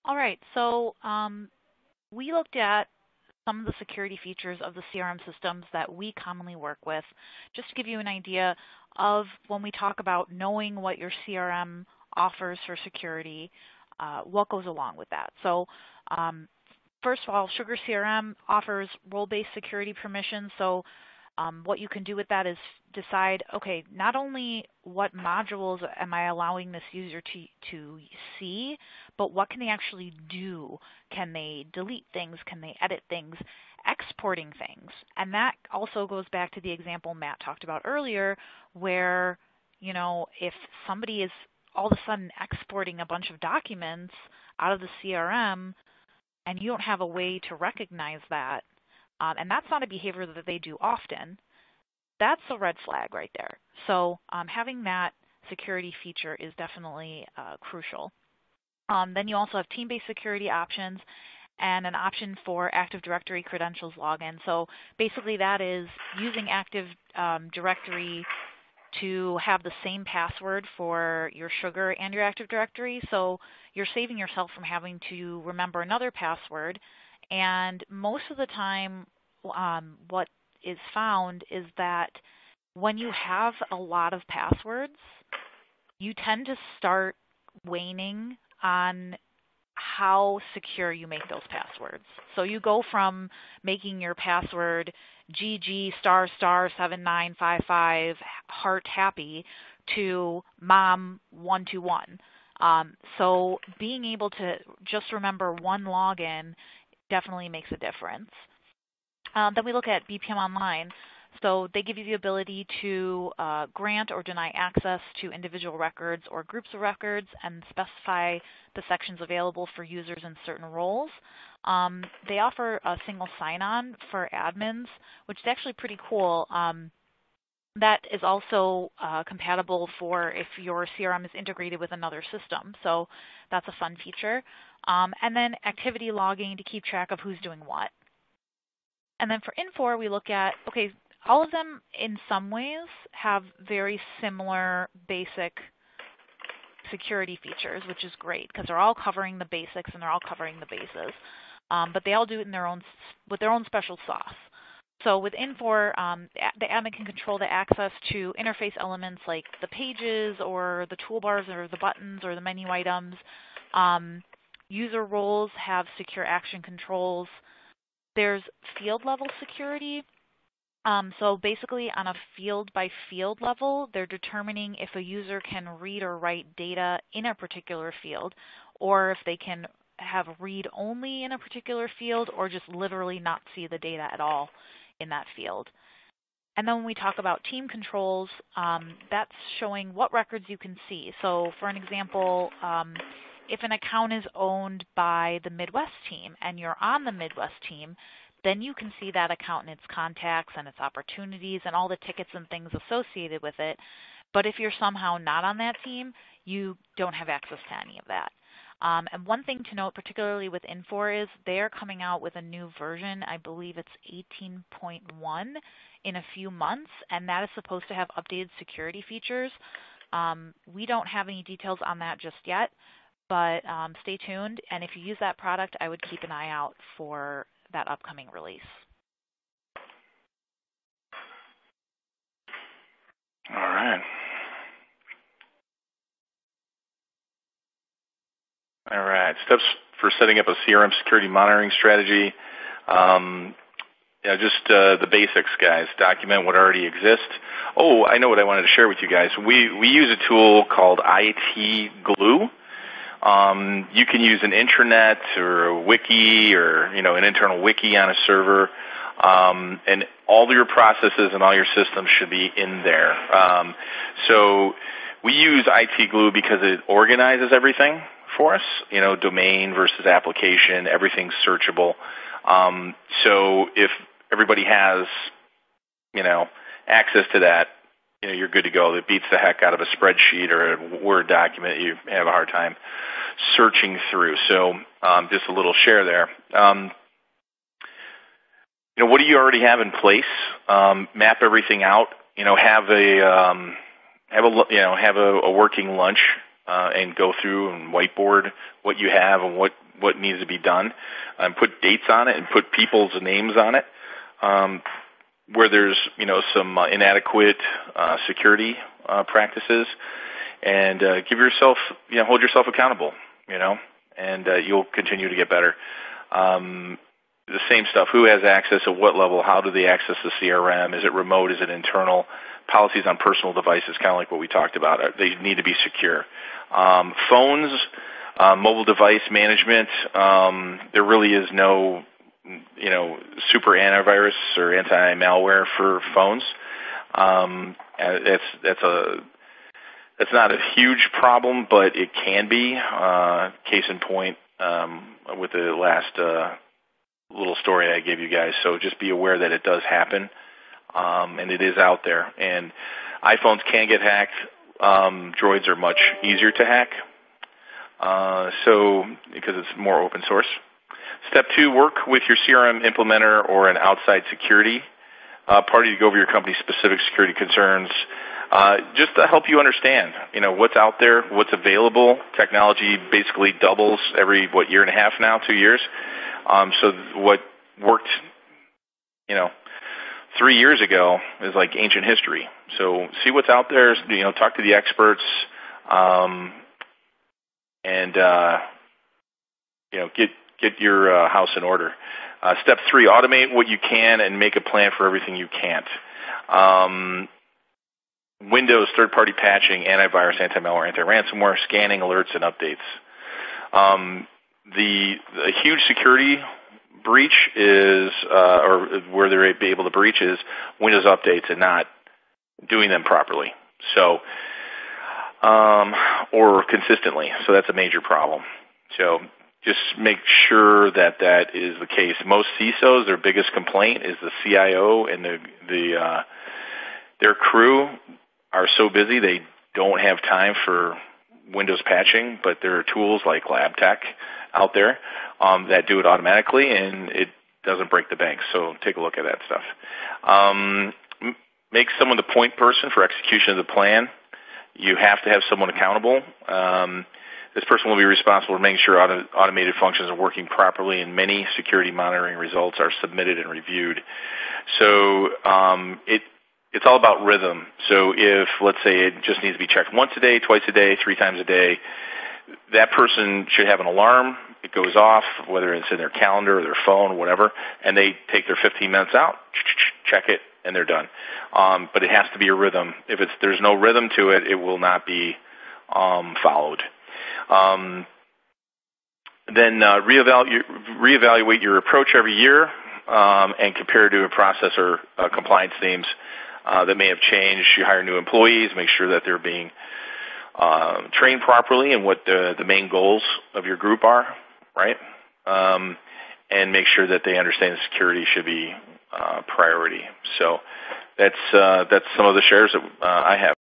All right, so we looked at some of the security features of the CRM systems that we commonly work with, just to give you an idea of when we talk about knowing what your CRM offers for security, what goes along with that. So first of all, Sugar CRM offers role-based security permissions. So what you can do with that is decide, okay, not only what modules am I allowing this user to see, but what can they actually do? Can they delete things? Can they edit things? Exporting things. And that also goes back to the example Matt talked about earlier, where, if somebody is all of a sudden exporting a bunch of documents out of the CRM and you don't have a way to recognize that, and that's not a behavior that they do often, that's a red flag right there. So having that security feature is definitely crucial. Then you also have team-based security options and an option for Active Directory credentials login. So basically that is using Active Directory to have the same password for your Sugar and your Active Directory. So you're saving yourself from having to remember another password. And most of the time, what is found is that when you have a lot of passwords, you tend to start waning on how secure you make those passwords. So you go from making your password GG***7955 heart happy to mom121. So being able to just remember one login definitely makes a difference. Then we look at BPM Online. So they give you the ability to grant or deny access to individual records or groups of records and specify the sections available for users in certain roles. They offer a single sign-on for admins, which is actually pretty cool. That is also compatible for if your CRM is integrated with another system. So that's a fun feature. And then activity logging to keep track of who's doing what. And then for Infor, we look at, okay, all of them in some ways have very similar basic security features, which is great because they're all covering the basics and they're all covering the bases. But they all do it in with their own special sauce. So with Infor, the admin can control the access to interface elements like the pages or the toolbars or the buttons or the menu items. User roles have secure action controls. There's field-level security. So basically on a field-by-field level, they're determining if a user can read or write data in a particular field, or if they can have read only in a particular field, or just literally not see the data at all in that field. And then when we talk about team controls, that's showing what records you can see. So for an example, if an account is owned by the Midwest team and you're on the Midwest team, then you can see that account and its contacts and its opportunities and all the tickets and things associated with it. But if you're somehow not on that team, you don't have access to any of that. And one thing to note, particularly with Infor, is they're coming out with a new version. I believe it's 18.1 in a few months, and that is supposed to have updated security features. We don't have any details on that just yet, but stay tuned. And if you use that product, I would keep an eye out for that upcoming release. All right. All right. Steps for setting up a CRM security monitoring strategy. Just the basics, guys. Document what already exists. Oh, I know what I wanted to share with you guys. We use a tool called IT Glue. You can use an intranet or a wiki or an internal wiki on a server, and all your processes and all your systems should be in there. So we use IT Glue because it organizes everything for us. Domain versus application, everything's searchable. So if everybody has access to that, you're good to go. It beats the heck out of a spreadsheet or a Word document you have a hard time searching through. So just a little share there. What do you already have in place? Map everything out. Have a working lunch and go through and whiteboard what you have and what needs to be done, and put dates on it and put people's names on it. Where there's some inadequate security practices, and give yourself hold yourself accountable, and you'll continue to get better. The same stuff: who has access at what level, how do they access the CRM, is it remote, is it internal, policies on personal devices, kind of like what we talked about. They need to be secure. Phones, mobile device management, there really is no super antivirus or anti-malware for phones. That's not a huge problem, but it can be. Case in point, with the last little story I gave you guys. So just be aware that it does happen, and it is out there. And iPhones can get hacked. Droids are much easier to hack, because it's more open source. Step 2, work with your CRM implementer or an outside security party to go over your company's specific security concerns, just to help you understand, what's out there, what's available. Technology basically doubles every, year and a half now, 2 years. So what worked, 3 years ago is like ancient history. So see what's out there, talk to the experts, and get your house in order. Step 3, automate what you can and make a plan for everything you can't. Windows, third-party patching, antivirus, anti-malware, anti-ransomware, scanning, alerts, and updates. The huge security breach is, or where they're able to breach, is Windows updates and not doing them properly. So, or consistently. So that's a major problem. So just make sure that is the case. Most CISOs, their biggest complaint is the CIO and their crew are so busy they don't have time for Windows patching, but there are tools like LabTech out there that do it automatically, and it doesn't break the bank. So take a look at that stuff. Make someone the point person for execution of the plan. You have to have someone accountable. This person will be responsible for making sure automated functions are working properly, and many security monitoring results are submitted and reviewed. So it's all about rhythm. So if, let's say, it just needs to be checked once a day, twice a day, 3 times a day, that person should have an alarm. It goes off, whether it's in their calendar or their phone or whatever, and they take their 15 minutes out, check it, and they're done. But it has to be a rhythm. If there's no rhythm to it, it will not be followed. Then reevaluate your approach every year and compare to a process or compliance themes that may have changed. You hire new employees, make sure that they're being trained properly and what the main goals of your group are, right? And make sure that they understand security should be priority. So that's some of the shares that I have.